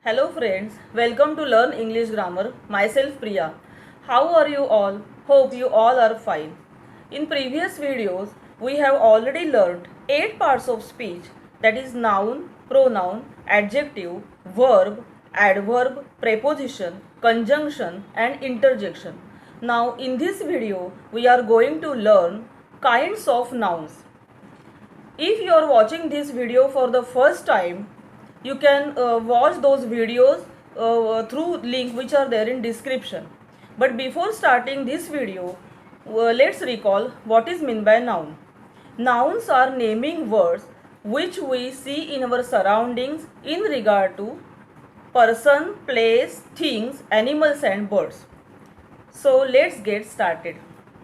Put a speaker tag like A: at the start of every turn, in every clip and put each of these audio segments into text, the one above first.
A: Hello friends, welcome to Learn English Grammar. Myself Priya. How are you all? Hope you all are fine. In previous videos, we have already learned 8 parts of speech, that is noun, pronoun, adjective, verb, adverb, preposition, conjunction and interjection. Now in this video, we are going to learn kinds of nouns. If you are watching this video for the first time, you can watch those videos through link which are there in description. But before starting this video, let's recall what is meant by noun. Nouns are naming words which we see in our surroundings in regard to person, place, things, animals and birds. So let's get started.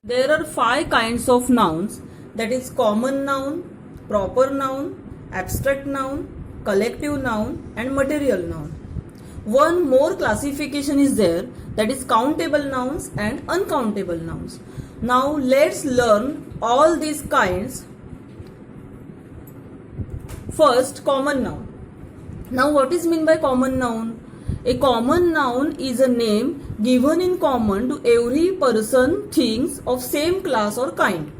A: There are 5 kinds of nouns, that is common noun, proper noun, abstract noun, collective noun and material noun. One more classification is there, that is countable nouns and uncountable nouns. Now let's learn all these kinds. First, common noun. Now what is meant by common noun? A common noun is a name given in common to every person, things of same class or kind.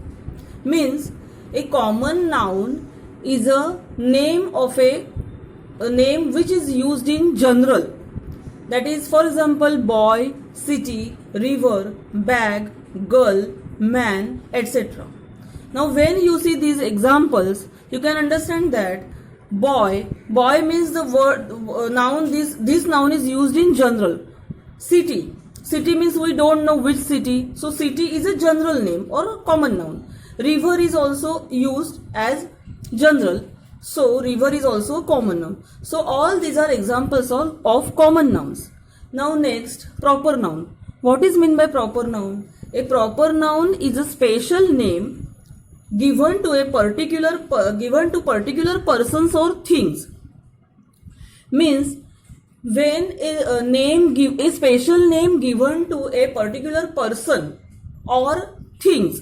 A: Means a common noun is a name of a name which is used in general. That is, for example, boy, city, river, bag, girl, man, etc. Now when you see these examples, you can understand that boy means the word noun, this noun is used in general. City means we don't know which city, so city is a general name or a common noun. River is also used as general, so river is also a common noun. So all these are examples of common nouns. Now next, proper noun. What is meant by proper noun? A proper noun is a special name given to particular persons or things. Means when a special name given to a particular person or things,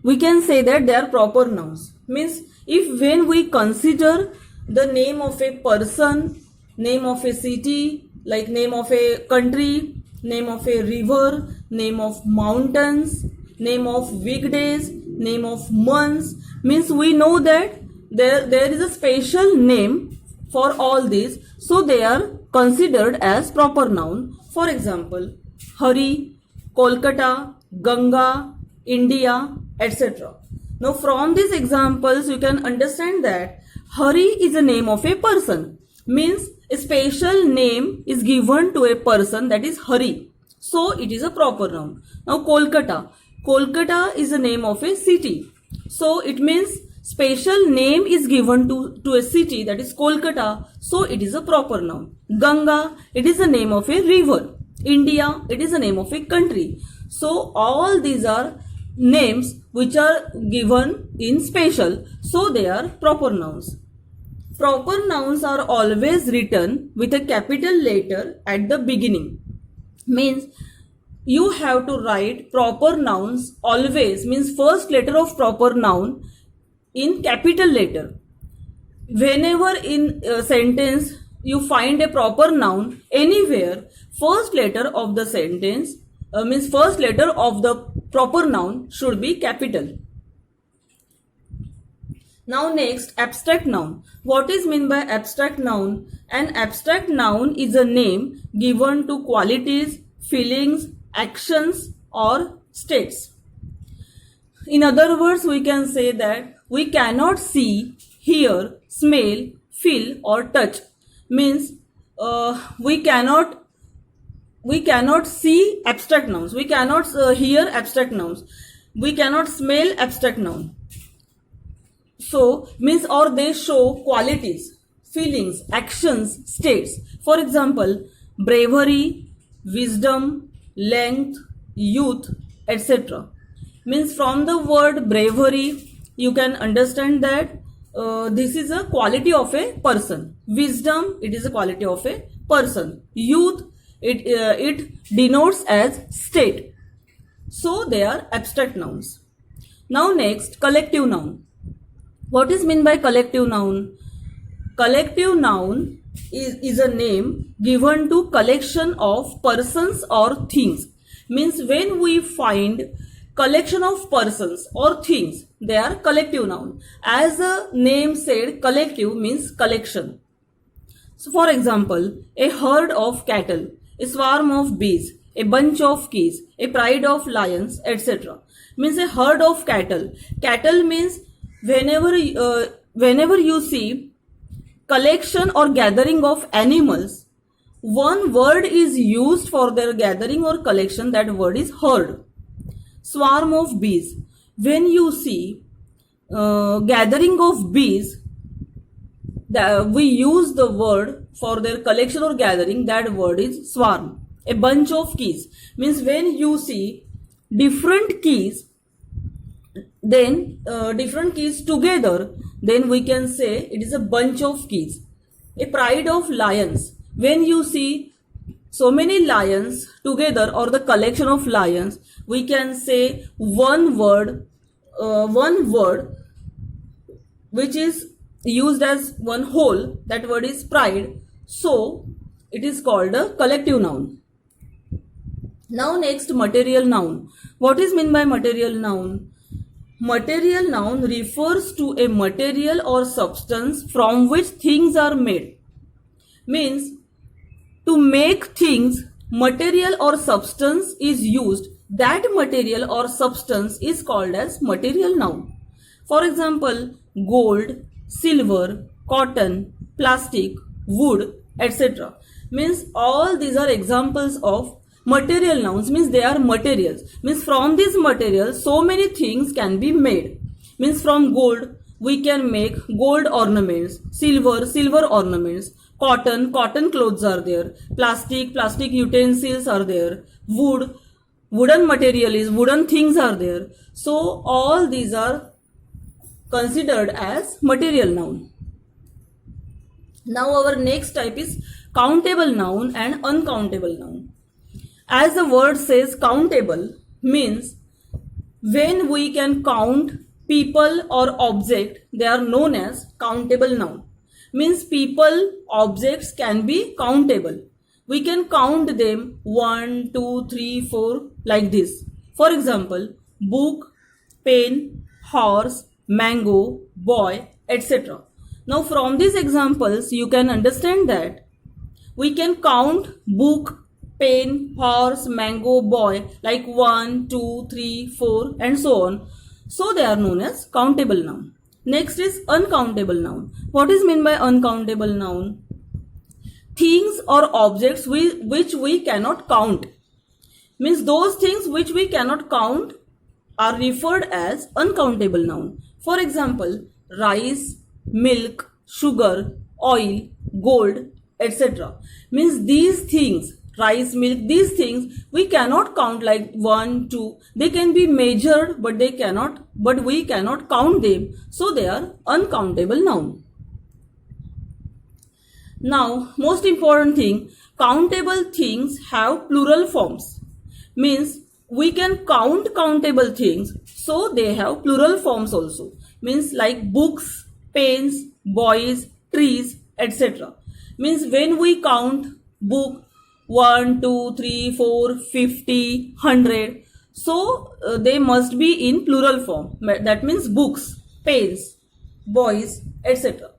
A: we can say that they are proper nouns. Means if when we consider the name of a person, name of a city, like name of a country, name of a river, name of mountains, name of weekdays, name of months, means we know that there is a special name for all these, so they are considered as proper noun. For example, Hari, Kolkata, Ganga, India, etc. Now from these examples you can understand that Hari is a name of a person, means a special name is given to a person, that is Hari, so it is a proper noun. Now Kolkata is the name of a city, so it means special name is given to a city, that is Kolkata, so it is a proper noun. Ganga, it is the name of a river. India, it is the name of a country. So all these are names which are given in special, so they are proper nouns. Proper nouns are always written with a capital letter at the beginning. Means you have to write proper nouns always, means first letter of proper noun in capital letter. Whenever in a sentence you find a proper noun anywhere, first letter of the sentence means first letter of the proper noun should be capital. Now next, abstract noun. What is meant by abstract noun? An abstract noun is a name given to qualities, feelings, actions or states. In other words, we can say that we cannot see, hear, smell, feel or touch. Means we cannot see abstract nouns, we cannot hear abstract nouns, we cannot smell abstract noun. So means, or they show qualities, feelings, actions, states. For example, bravery, wisdom, length, youth, etc. Means from the word bravery you can understand that this is a quality of a person. Wisdom, it is a quality of a person. Youth, it denotes as state. So they are abstract nouns. Now next, collective noun. What is meant by collective noun? Collective noun is a name given to collection of persons or things. Means when we find collection of persons or things, they are collective noun. As the name said, collective means collection. So for example, a herd of cattle, a swarm of bees, a bunch of keys, a pride of lions, etc. Means a herd of cattle. Cattle means whenever you see collection or gathering of animals, one word is used for their gathering or collection, that word is herd. Swarm of bees. When you see gathering of bees, we use the word for their collection or gathering, that word is swarm. A bunch of keys means when you see different keys, then different keys together, then we can say it is a bunch of keys. A pride of lions, when you see so many lions together or the collection of lions, we can say one word which is used as one whole, that word is pride, so it is called a collective noun. Now next, material noun. What is meant by material noun? Material noun refers to a material or substance from which things are made. Means to make things, material or substance is used. That material or substance is called as material noun. For example, gold, silver, cotton, plastic, wood, etc. Means all these are examples of material nouns. Means they are materials. Means from these materials so many things can be made. Means from gold we can make gold ornaments, silver ornaments, cotton clothes are there, plastic utensils are there, wooden material is wooden things are there. So all these are considered as material noun. Now our next type is countable noun and uncountable noun. As the word says, countable means when we can count people or object, they are known as countable noun. Means people, objects can be countable. We can count them 1, 2, 3, 4 like this. For example, book, pen, horse, mango, boy, etc. Now from these examples you can understand that we can count book, pen, horse, mango, boy like 1, 2, 3, 4 and so on. So they are known as countable noun. Next is uncountable noun. What is meant by uncountable noun? Things or objects which we cannot count. Means those things which we cannot count are referred as uncountable noun. For example, rice, milk, sugar, oil, gold, etc. Means these things, rice, milk, these things we cannot count like 1, 2. They can be measured, but we cannot count them. So they are uncountable noun. Now, most important thing, countable things have plural forms. Means we can count countable things, so they have plural forms also. Means like books, pens, boys, trees, etc. Means when we count book 1, 2, 3, 4, 50, 100, so they must be in plural form. That means books, pens, boys, etc.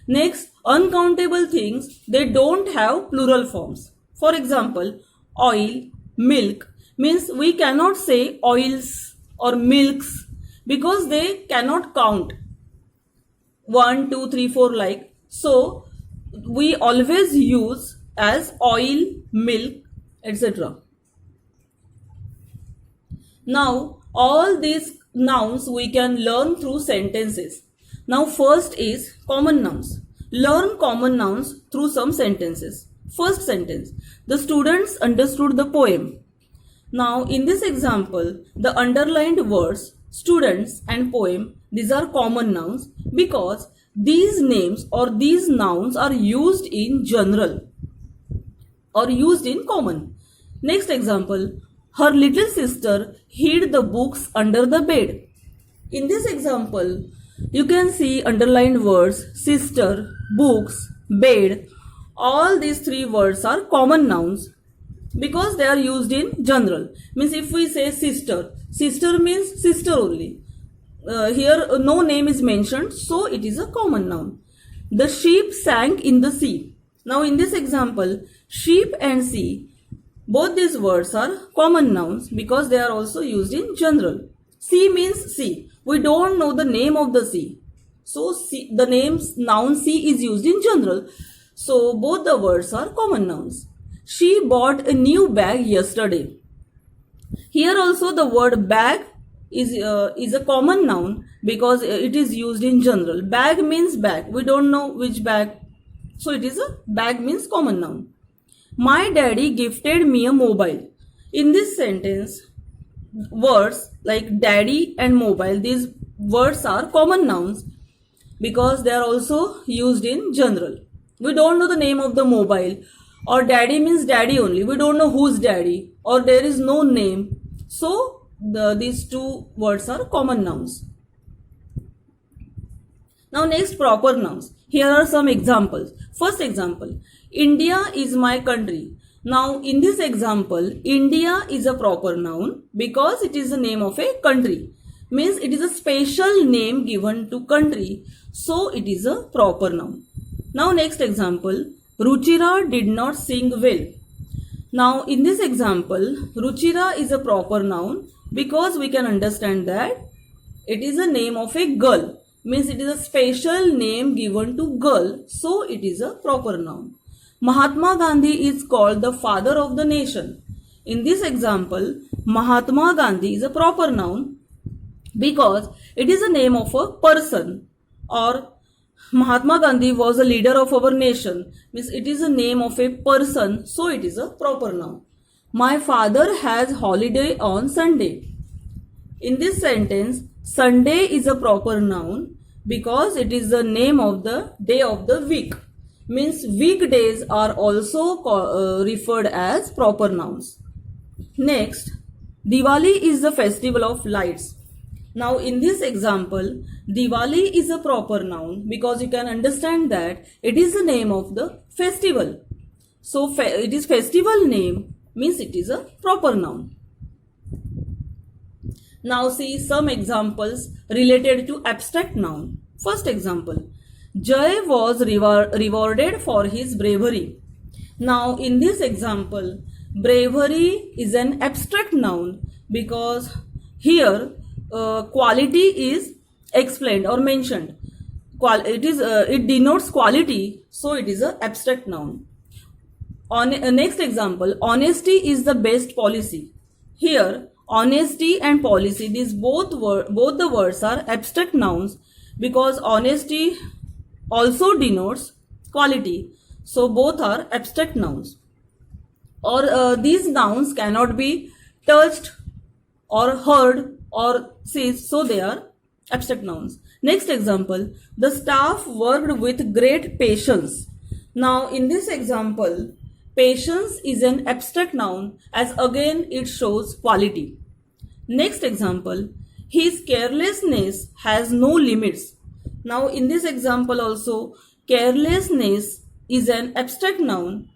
A: Next, uncountable things, they don't have plural forms. For example, oil, milk, means we cannot say oils or milks because they cannot count 1, 2, 3, 4 like. So we always use as oil, milk, etc. Now all these nouns we can learn through sentences. Now first is common nouns. Learn common nouns through some sentences. First sentence, the students understood the poem. Now in this example, the underlined words students and poem, these are common nouns because these names or these nouns are used in general or used in common. Next example, her little sister hid the books under the bed. In this example, you can see underlined words sister, books, bed. all these three words are common nouns because they are used in general. Means if we say sister, sister means sister only. Here no name is mentioned, so it is a common noun. The sheep sank in the sea. Now in this example, sheep and sea, both these words are common nouns because they are also used in general. Sea means sea. We don't know the name of the sea. So sea, the noun sea is used in general. So both the words are common nouns. She bought a new bag yesterday. Here also the word bag is a common noun because it is used in general. Bag means bag. We don't know which bag. So it is a bag means common noun. My daddy gifted me a mobile. In this sentence, words like daddy and mobile, these words are common nouns because they are also used in general. We don't know the name of the mobile, or daddy means daddy only. We don't know who's daddy, or there is no name. So these two words are common nouns. Now next, proper nouns. Here are some examples. First example, India is my country. Now in this example, India is a proper noun because it is the name of a country. Means it is a special name given to country. So it is a proper noun. Now next example, Ruchira did not sing well. Now in this example, Ruchira is a proper noun because we can understand that it is a name of a girl. Means it is a special name given to girl. So it is a proper noun. Mahatma Gandhi is called the father of the nation. In this example, Mahatma Gandhi is a proper noun because it is a name of a person, or Mahatma Gandhi was a leader of our nation. Means it is a name of a person, so it is a proper noun. My father has holiday on Sunday. In this sentence, Sunday is a proper noun because it is the name of the day of the week. Means weekdays are also referred as proper nouns. Next, Diwali is the festival of lights. Now in this example, Diwali is a proper noun because you can understand that it is the name of the festival. So it is festival name, means it is a proper noun. Now see some examples related to abstract noun. First example, Jay was rewarded for his bravery. Now in this example, bravery is an abstract noun because here quality is explained or mentioned. It denotes quality, so it is an abstract noun. On next example, honesty is the best policy. Here, honesty and policy, these both the words are abstract nouns because honesty also denotes quality. So both are abstract nouns. Or these nouns cannot be touched or heard or seized, so they are abstract nouns. Next example, the staff worked with great patience. Now in this example, patience is an abstract noun as again it shows quality. Next example, his carelessness has no limits. Now in this example also, carelessness is an abstract noun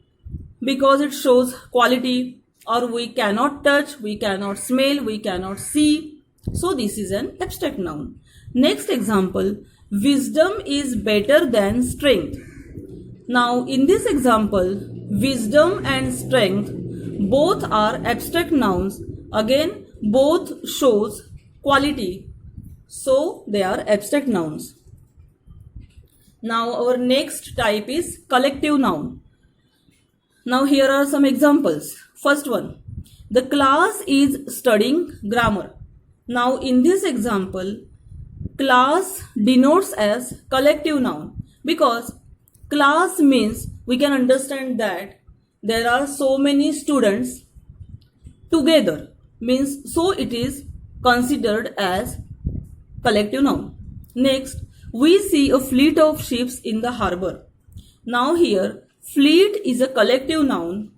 A: because it shows quality, or we cannot touch, we cannot smell, we cannot see. So this is an abstract noun. Next example, wisdom is better than strength. Now in this example, wisdom and strength both are abstract nouns. Again, both shows quality. So they are abstract nouns. Now our next type is collective noun. Now here are some examples. First one, the class is studying grammar. Now in this example, class denotes as collective noun because class means we can understand that there are so many students together, means so it is considered as collective noun. Next, we see a fleet of ships in the harbor. Now here, fleet is a collective noun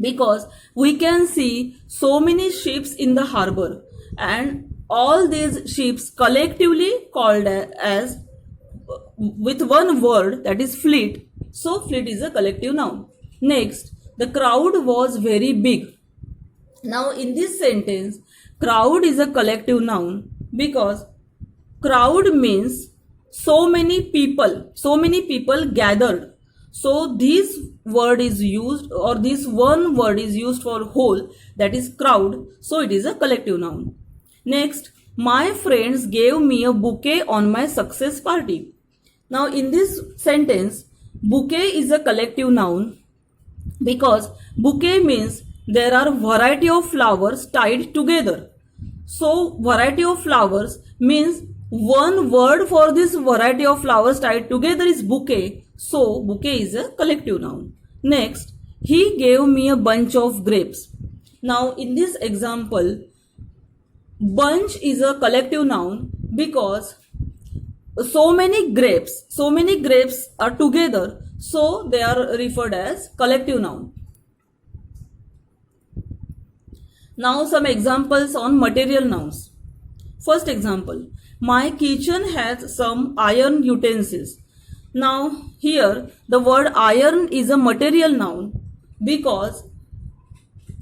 A: because we can see so many ships in the harbor, and all these ships collectively called as with one word, that is fleet. So fleet is a collective noun. Next, the crowd was very big. Now in this sentence, crowd is a collective noun because crowd means so many people gathered. So this word is used, or this one word is used for whole, that is crowd. So it is a collective noun. Next, my friends gave me a bouquet on my success party. Now in this sentence, bouquet is a collective noun because bouquet means there are variety of flowers tied together. So variety of flowers means one word for this variety of flowers tied together is bouquet. So bouquet is a collective noun. Next, he gave me a bunch of grapes. Now in this example, bunch is a collective noun because so many grapes are together, so they are referred as collective noun. Now some examples on material nouns. First example, my kitchen has some iron utensils. Now here the word iron is a material noun because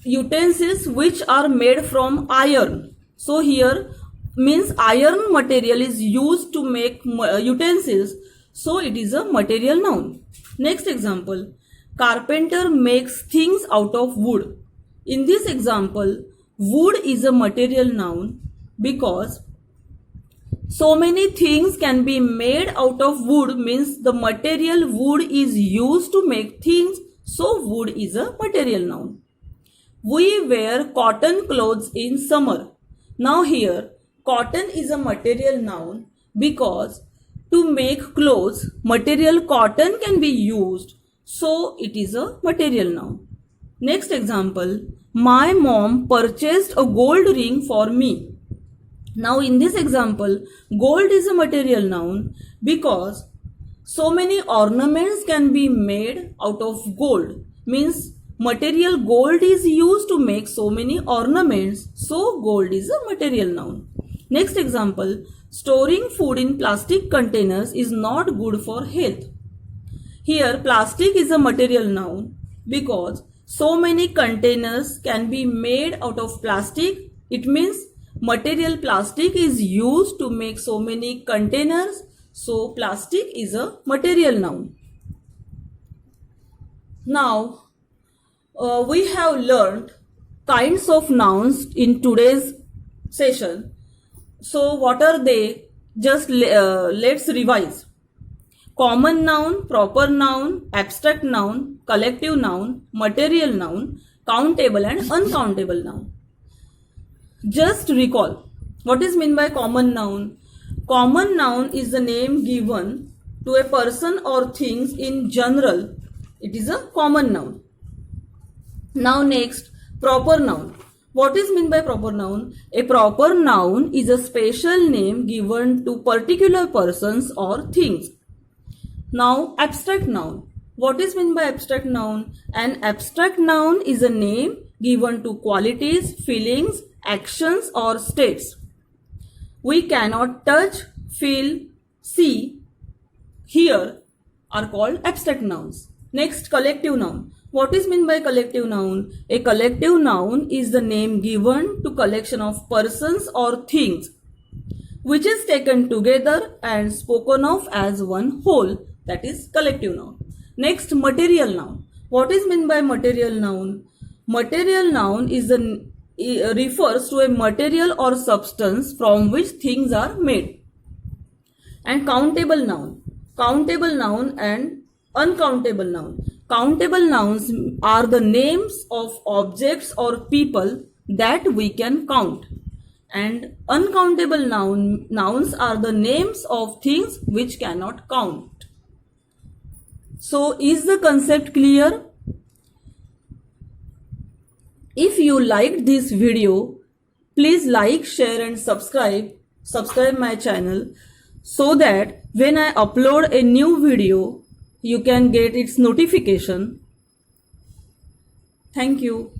A: utensils which are made from iron. So here means iron material is used to make utensils. So it is a material noun. Next example, carpenter makes things out of wood. In this example, wood is a material noun because so many things can be made out of wood means the material wood is used to make things. So wood is a material noun. We wear cotton clothes in summer. Now here cotton is a material noun because to make clothes material cotton can be used. So it is a material noun. Next example, my mom purchased a gold ring for me. Now in this example, gold is a material noun because so many ornaments can be made out of gold. Means material gold is used to make so many ornaments. So gold is a material noun. Next example, storing food in plastic containers is not good for health. Here plastic is a material noun because so many containers can be made out of plastic. It means material plastic is used to make so many containers. So plastic is a material noun. Now we have learned kinds of nouns in today's session. So what are they? Just let's revise. Common noun, proper noun, abstract noun, collective noun, material noun, countable and uncountable noun. Just recall, what is meant by common noun? Common noun is the name given to a person or things in general. It is a common noun. Now next, proper noun. What is meant by proper noun? A proper noun is a special name given to particular persons or things. Now abstract noun. What is meant by abstract noun? An abstract noun is a name given to qualities, feelings, actions or states. We cannot touch, feel, see, hear are called abstract nouns. Next, collective noun. What is meant by collective noun? A collective noun is the name given to collection of persons or things which is taken together and spoken of as one whole, that is collective noun. Next, material noun. What is meant by material noun? Material noun refers to a material or substance from which things are made. And countable noun. Countable noun and uncountable noun. Countable nouns are the names of objects or people that we can count. And uncountable nouns are the names of things which cannot count. So is the concept clear? If you liked this video, please like, share and subscribe my channel so that when I upload a new video, you can get its notification. Thank you.